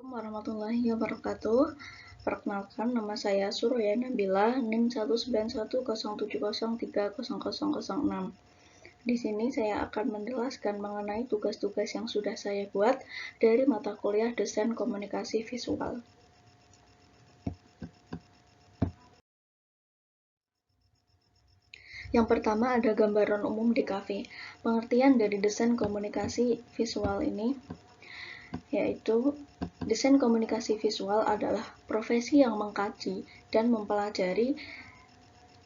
Warahmatullahi wabarakatuh. Perkenalkan, nama saya Surya Nabila, NIM 19107030006. Di sini saya akan menjelaskan mengenai tugas-tugas yang sudah saya buat dari mata kuliah Desain Komunikasi Visual. Yang pertama ada gambaran umum di kafe. Pengertian dari desain komunikasi visual ini yaitu desain komunikasi visual adalah profesi yang mengkaji dan mempelajari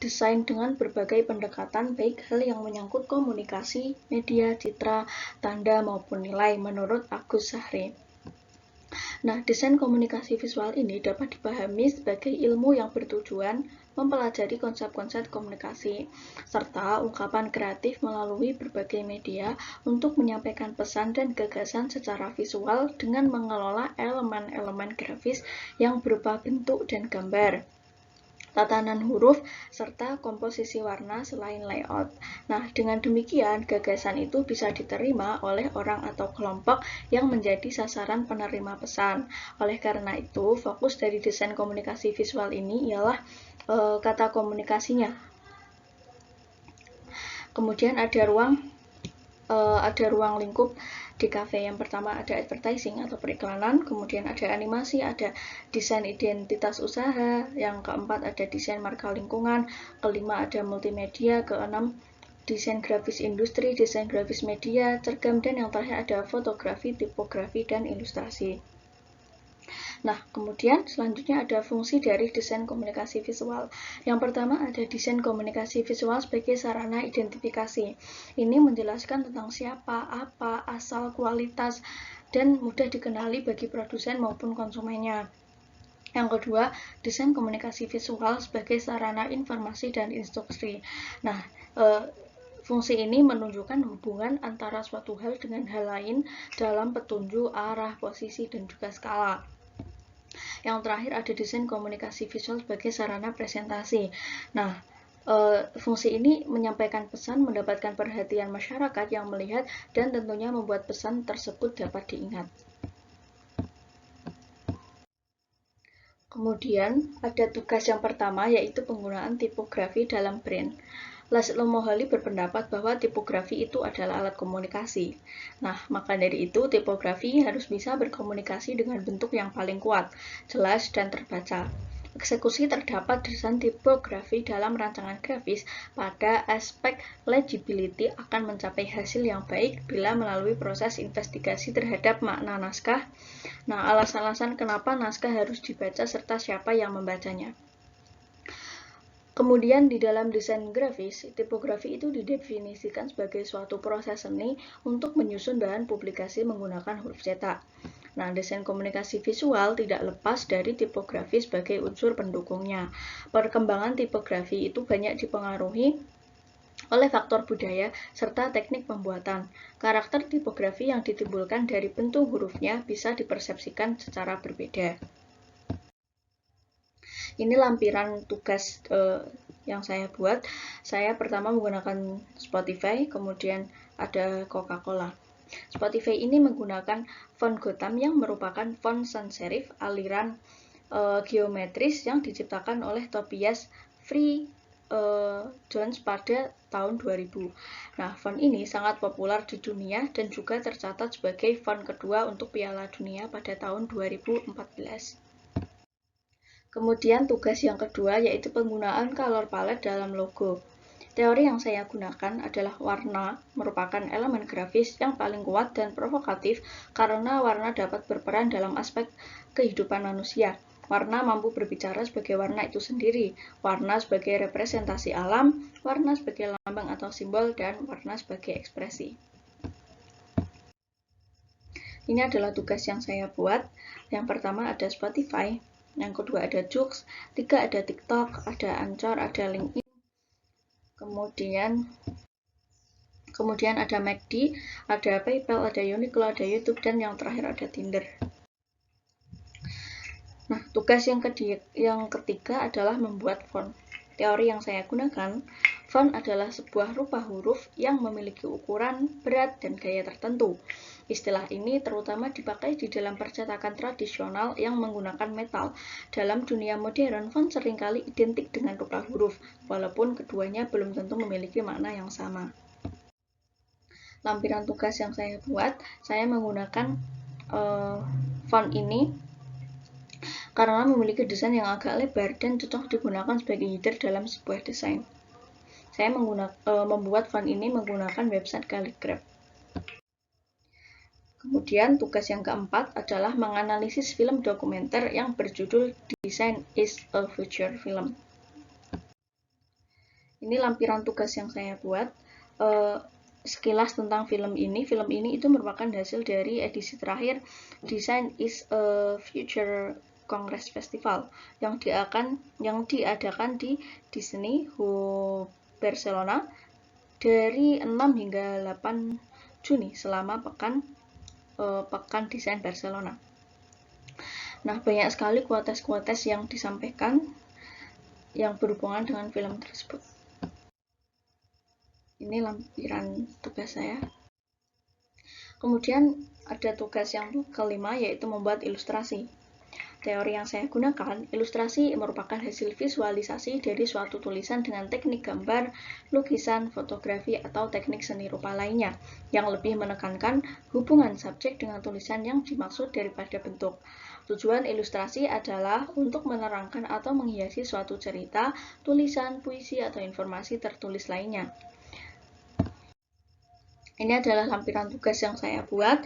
desain dengan berbagai pendekatan, baik hal yang menyangkut komunikasi, media, citra, tanda, maupun nilai, menurut Agus Sahri. Nah, desain komunikasi visual ini dapat dipahami sebagai ilmu yang bertujuan mempelajari konsep-konsep komunikasi, serta ungkapan kreatif melalui berbagai media untuk menyampaikan pesan dan gagasan secara visual dengan mengelola elemen-elemen grafis yang berupa bentuk dan gambar, tatanan huruf, serta komposisi warna selain layout. Nah, dengan demikian, gagasan itu bisa diterima oleh orang atau kelompok yang menjadi sasaran penerima pesan. Oleh karena itu, fokus dari desain komunikasi visual ini ialah kata komunikasinya. Kemudian ada ruang lingkup di kafe. Yang pertama ada advertising atau periklanan, kemudian ada animasi, ada desain identitas usaha, yang keempat ada desain marka lingkungan, kelima ada multimedia, keenam desain grafis industri, desain grafis media, cergam, dan yang terakhir ada fotografi, tipografi, dan ilustrasi. Nah, kemudian selanjutnya ada fungsi dari desain komunikasi visual. Yang pertama ada desain komunikasi visual sebagai sarana identifikasi. Ini menjelaskan tentang siapa, apa, asal, kualitas, dan mudah dikenali bagi produsen maupun konsumennya. Yang kedua, desain komunikasi visual sebagai sarana informasi dan instruksi. Nah, fungsi ini menunjukkan hubungan antara suatu hal dengan hal lain dalam petunjuk, arah, posisi, dan juga skala. Yang terakhir ada desain komunikasi visual sebagai sarana presentasi. Nah, fungsi ini menyampaikan pesan, mendapatkan perhatian masyarakat yang melihat, dan tentunya membuat pesan tersebut dapat diingat. Kemudian ada tugas yang pertama, yaitu penggunaan tipografi dalam brand. Laszlo Mohali berpendapat bahwa tipografi itu adalah alat komunikasi. Nah, maka dari itu tipografi harus bisa berkomunikasi dengan bentuk yang paling kuat, jelas, dan terbaca. Eksekusi terdapat desain tipografi dalam rancangan grafis pada aspek legibility akan mencapai hasil yang baik bila melalui proses investigasi terhadap makna naskah. Nah, alasan-alasan kenapa naskah harus dibaca serta siapa yang membacanya. Kemudian di dalam desain grafis, tipografi itu didefinisikan sebagai suatu proses seni untuk menyusun bahan publikasi menggunakan huruf cetak. Nah, desain komunikasi visual tidak lepas dari tipografi sebagai unsur pendukungnya. Perkembangan tipografi itu banyak dipengaruhi oleh faktor budaya serta teknik pembuatan. Karakter tipografi yang ditimbulkan dari bentuk hurufnya bisa dipersepsikan secara berbeda. Ini lampiran tugas yang saya buat. Saya pertama menggunakan Spotify, kemudian ada Coca-Cola. Spotify ini menggunakan font Gotham yang merupakan font sans serif aliran geometris yang diciptakan oleh Tobias Jones pada tahun 2000. Nah, font ini sangat populer di dunia dan juga tercatat sebagai font kedua untuk Piala Dunia pada tahun 2014. Kemudian tugas yang kedua yaitu penggunaan color palette dalam logo. Teori yang saya gunakan adalah warna merupakan elemen grafis yang paling kuat dan provokatif karena warna dapat berperan dalam aspek kehidupan manusia. Warna mampu berbicara sebagai warna itu sendiri, warna sebagai representasi alam, warna sebagai lambang atau simbol, dan warna sebagai ekspresi. Ini adalah tugas yang saya buat. Yang pertama ada Spotify, yang kedua ada Joox, tiga ada TikTok, ada Anchor, ada LinkedIn, kemudian ada McD, ada PayPal, ada Uniqlo, ada YouTube, dan yang terakhir ada Tinder. Nah, tugas yang ketiga adalah membuat font. Teori yang saya gunakan, Font adalah sebuah rupa huruf yang memiliki ukuran, berat, dan gaya tertentu. Istilah ini terutama dipakai di dalam percetakan tradisional yang menggunakan metal. Dalam dunia modern, font seringkali identik dengan rupa huruf, walaupun keduanya belum tentu memiliki makna yang sama. Lampiran tugas yang saya buat, saya menggunakan font ini karena memiliki desain yang agak lebar dan cocok digunakan sebagai header dalam sebuah desain. Saya membuat font ini menggunakan website Calligraph. Kemudian tugas yang keempat adalah menganalisis film dokumenter yang berjudul Design is a Future Film. Ini lampiran tugas yang saya buat. Sekilas tentang film ini itu merupakan hasil dari edisi terakhir Design is a Future Congress Festival yang diadakan di Disney Barcelona dari 6 hingga 8 Juni selama pekan desain Barcelona. Nah, banyak sekali kuotes-kuotes yang disampaikan yang berhubungan dengan film tersebut. Ini lampiran tugas saya. Kemudian ada tugas yang kelima, yaitu membuat ilustrasi. Teori yang saya gunakan, ilustrasi merupakan hasil visualisasi dari suatu tulisan dengan teknik gambar, lukisan, fotografi, atau teknik seni rupa lainnya, yang lebih menekankan hubungan subjek dengan tulisan yang dimaksud daripada bentuk. Tujuan ilustrasi adalah untuk menerangkan atau menghiasi suatu cerita, tulisan, puisi, atau informasi tertulis lainnya. Ini adalah lampiran tugas yang saya buat.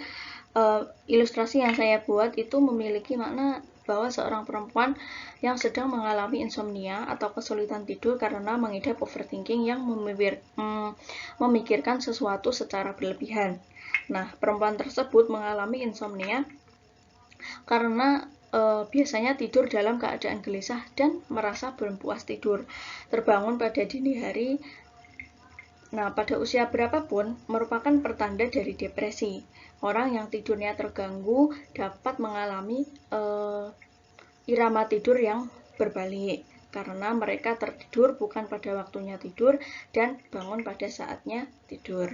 Ilustrasi yang saya buat itu memiliki makna bahwa seorang perempuan yang sedang mengalami insomnia atau kesulitan tidur karena mengidap overthinking yang memikirkan sesuatu secara berlebihan. Nah, perempuan tersebut mengalami insomnia karena biasanya tidur dalam keadaan gelisah dan merasa belum puas tidur, terbangun pada dini hari. Nah, pada usia berapapun merupakan pertanda dari depresi. Orang yang tidurnya terganggu dapat mengalami irama tidur yang berbalik karena mereka tertidur bukan pada waktunya tidur dan bangun pada saatnya tidur.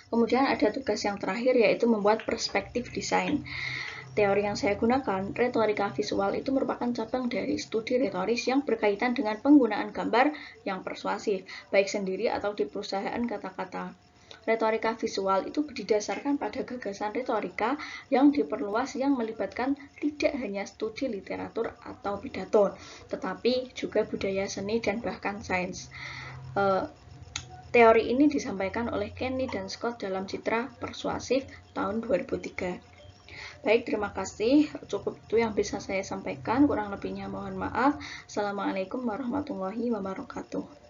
Kemudian ada tugas yang terakhir, yaitu membuat perspektif desain. Teori yang saya gunakan, retorika visual, itu merupakan cabang dari studi retoris yang berkaitan dengan penggunaan gambar yang persuasif, baik sendiri atau di perusahaan kata-kata. Retorika visual itu didasarkan pada gagasan retorika yang diperluas yang melibatkan tidak hanya studi literatur atau pidato, tetapi juga budaya seni dan bahkan sains. Teori ini disampaikan oleh Kenny dan Scott dalam Citra Persuasif tahun 2003. Baik, terima kasih. Cukup itu yang bisa saya sampaikan. Kurang lebihnya mohon maaf. Assalamualaikum warahmatullahi wabarakatuh.